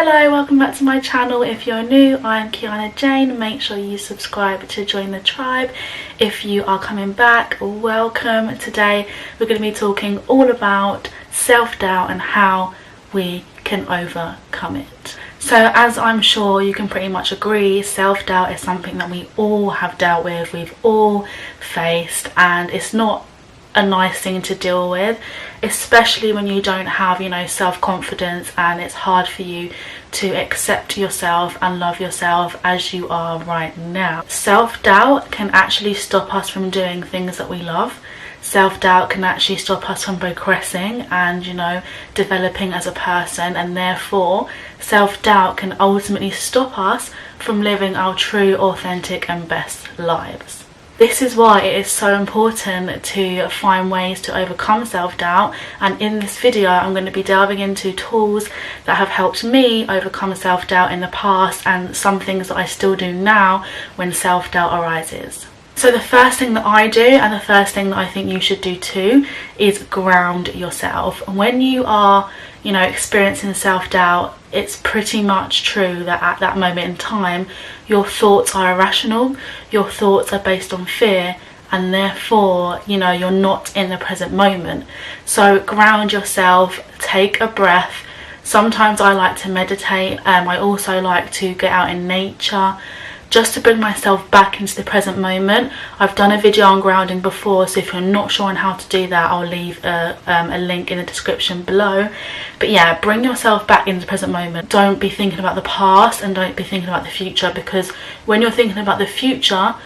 Hello, welcome back to my channel. If you're new, I'm Kiarna Jayne. Make sure you subscribe to join the tribe. If you are coming back, welcome. Today we're going to be talking all about self-doubt and how we can overcome it. So as I'm sure you can pretty much agree, self-doubt is something that we all have dealt with, we've all faced, and it's not a nice thing to deal with, especially when you don't have, self-confidence, and it's hard for you to accept yourself and love yourself as you are right now. Self-doubt can actually stop us from doing things that we love. Self-doubt can actually stop us from progressing and developing as a person, and therefore self-doubt can ultimately stop us from living our true, authentic and best lives. This is why it is so important to find ways to overcome self-doubt, and in this video I'm going to be delving into tools that have helped me overcome self-doubt in the past and some things that I still do now when self-doubt arises. So the first thing that I do, and the first thing that I think you should do too, is ground yourself. When you are experiencing self-doubt, it's pretty much true that at that moment in time your thoughts are irrational, your thoughts are based on fear, and therefore you're not in the present moment. So ground yourself, take a breath. Sometimes I like to meditate. I also like to get out in nature just to bring myself back into the present moment. I've done a video on grounding before, so if you're not sure on how to do that, I'll leave a link in the description below. But yeah, bring yourself back into the present moment. Don't be thinking about the past and don't be thinking about the future, because when you're thinking about the future,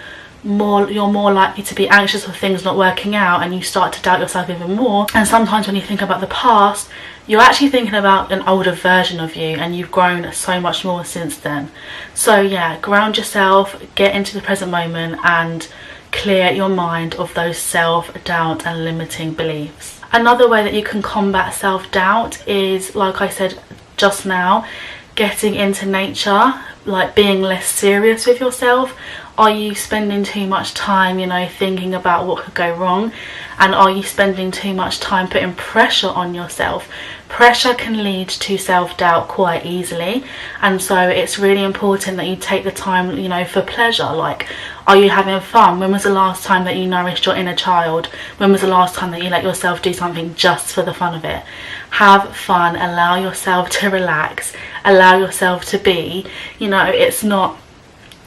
you're more likely to be anxious of things not working out, and you start to doubt yourself even more. And sometimes when you think about the past, you're actually thinking about an older version of you, and you've grown so much more since then. So yeah, ground yourself, get into the present moment and clear your mind of those self-doubt and limiting beliefs. Another way that you can combat self-doubt is, like I said just now, getting into nature, like being less serious with yourself. Are you spending too much time thinking about what could go wrong, and are you spending too much time putting pressure on yourself? Pressure can lead to self-doubt quite easily, and so it's really important that you take the time for pleasure. Like, are you having fun? When was the last time that you nourished your inner child? When was the last time that you let yourself do something just for the fun of it? Have fun, allow yourself to relax, allow yourself to be. It's not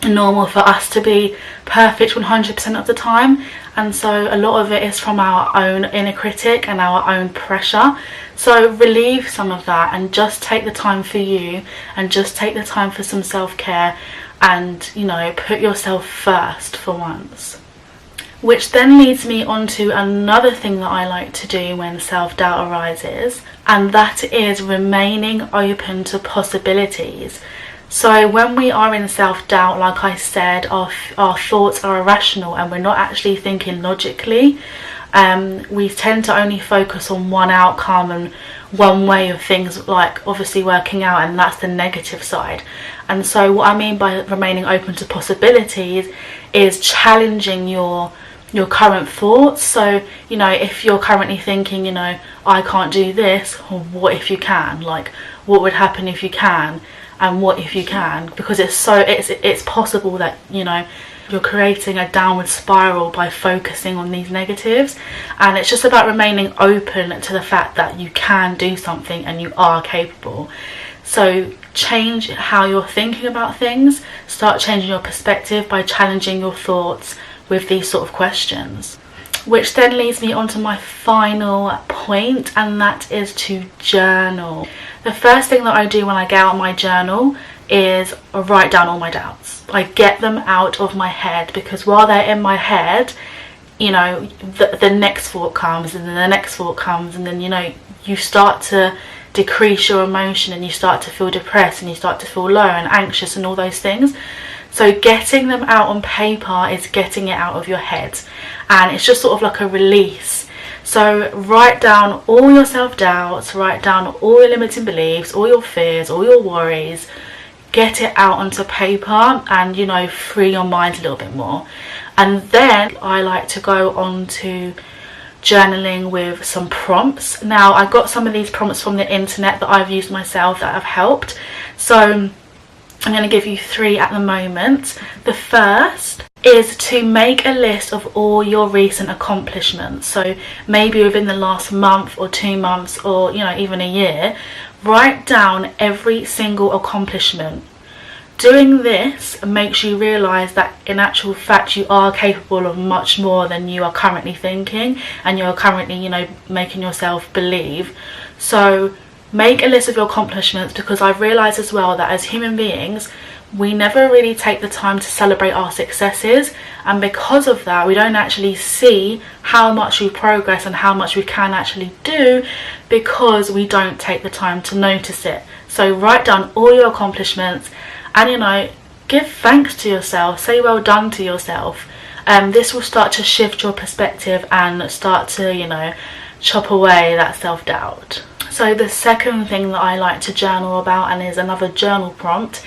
normal for us to be perfect 100% of the time, and so a lot of it is from our own inner critic and our own pressure. So relieve some of that and just take the time for you, and just take the time for some self-care, and put yourself first for once. Which then leads me on to another thing that I like to do when self-doubt arises, and that is remaining open to possibilities. So when we are in self-doubt, like I said, our thoughts are irrational and we're not actually thinking logically. We tend to only focus on one outcome and one way of things, like obviously working out, and that's the negative side. And so what I mean by remaining open to possibilities is challenging your current thoughts. So if you're currently thinking I can't do this, what if you can? Like, what would happen if you can? And what if you can? Because it's possible that you're creating a downward spiral by focusing on these negatives, and it's just about remaining open to the fact that you can do something and you are capable. So change how you're thinking about things, start changing your perspective by challenging your thoughts with these sort of questions. Which then leads me on to my final point, and that is to journal. The first thing that I do when I get out my journal is write down all my doubts. I get them out of my head, because while they're in my head, the next thought comes, and then the next thought comes, and then you start to decrease your emotion, and you start to feel depressed, and you start to feel low and anxious and all those things. So getting them out on paper is getting it out of your head, and it's just sort of like a release. So write down all your self-doubts, write down all your limiting beliefs, all your fears, all your worries. Get it out onto paper and free your mind a little bit more. And then I like to go on to journaling with some prompts. Now, I got some of these prompts from the internet that I've used myself that have helped. So I'm going to give you 3 at the moment. The first is to make a list of all your recent accomplishments. So maybe within the last month or 2 months, or even a year, write down every single accomplishment. Doing this makes you realise that in actual fact you are capable of much more than you are currently thinking, and you're currently making yourself believe. So make a list of your accomplishments, because I've realised as well that as human beings we never really take the time to celebrate our successes, and because of that we don't actually see how much we progress and how much we can actually do, because we don't take the time to notice it. So write down all your accomplishments, and give thanks to yourself, say well done to yourself. This will start to shift your perspective and start to chop away that self-doubt. So the second thing that I like to journal about, and is another journal prompt,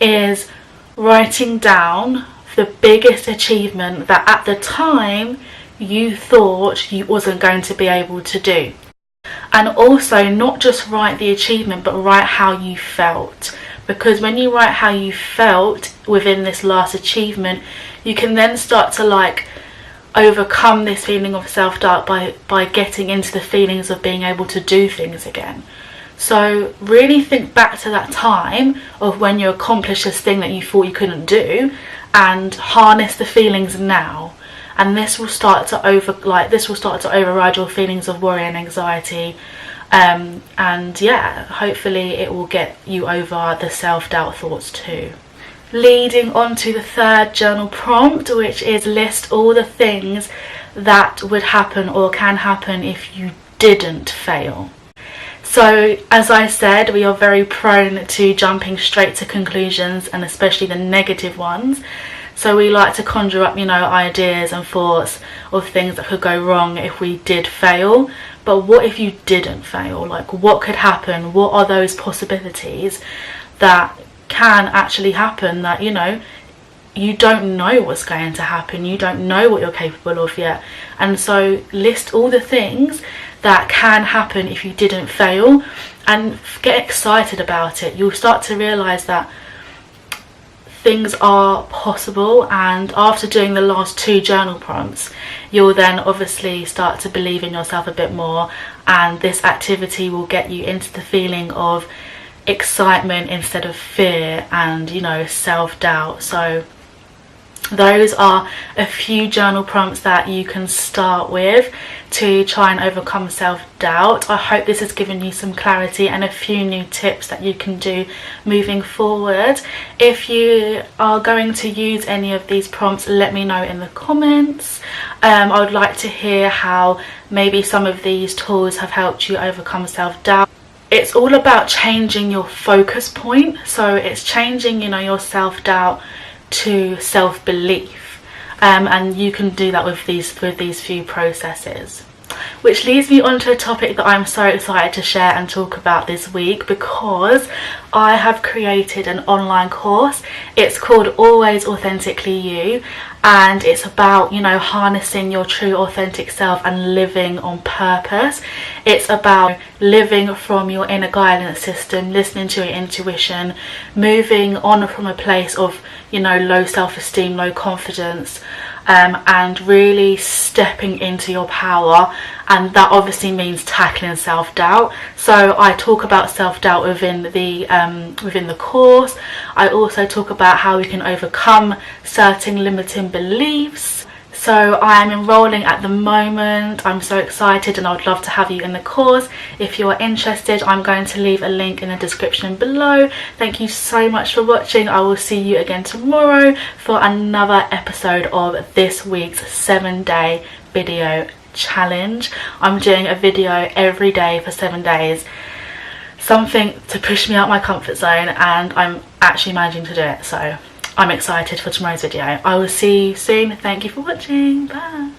is writing down the biggest achievement that at the time you thought you wasn't going to be able to do. And also not just write the achievement, but write how you felt. Because when you write how you felt within this last achievement, you can then start to overcome this feeling of self-doubt by getting into the feelings of being able to do things again. So really think back to that time of when you accomplished this thing that you thought you couldn't do, and harness the feelings now. And this will start to override your feelings of worry and anxiety. And yeah, hopefully it will get you over the self-doubt thoughts too. Leading on to the third journal prompt, which is list all the things that would happen or can happen if you didn't fail. So as I said, we are very prone to jumping straight to conclusions, and especially the negative ones. So we like to conjure up ideas and thoughts of things that could go wrong if we did fail. But what if you didn't fail? What could happen? What are those possibilities that can actually happen, that you don't know what's going to happen, you don't know what you're capable of yet? And so list all the things that can happen if you didn't fail, and get excited about it. You'll start to realise that things are possible, and after doing the last 2 journal prompts, you'll then obviously start to believe in yourself a bit more, and this activity will get you into the feeling of excitement instead of fear and self-doubt. So those are a few journal prompts that you can start with to try and overcome self-doubt. I hope this has given you some clarity and a few new tips that you can do moving forward. If you are going to use any of these prompts, let me know in the comments. I would like to hear how maybe some of these tools have helped you overcome self-doubt. It's all about changing your focus point. So it's changing your self-doubt to self-belief, and you can do that with these few processes. Which leads me on to a topic that I'm so excited to share and talk about this week, because I have created an online course. It's called Always Authentically You, and it's about harnessing your true authentic self and living on purpose. It's about living from your inner guidance system, listening to your intuition, moving on from a place of low self-esteem, low confidence, and really stepping into your power. And that obviously means tackling self-doubt. So I talk about self-doubt within the course. I also talk about how we can overcome certain limiting beliefs. So I am enrolling at the moment. I'm so excited, and I would love to have you in the course. If you're interested, I'm going to leave a link in the description below. Thank you so much for watching. I will see you again tomorrow for another episode of this week's 7-day video challenge. I'm doing a video every day for 7 days, something to push me out my comfort zone, and I'm actually managing to do it. So I'm excited for tomorrow's video. I will see you soon. Thank you for watching. Bye.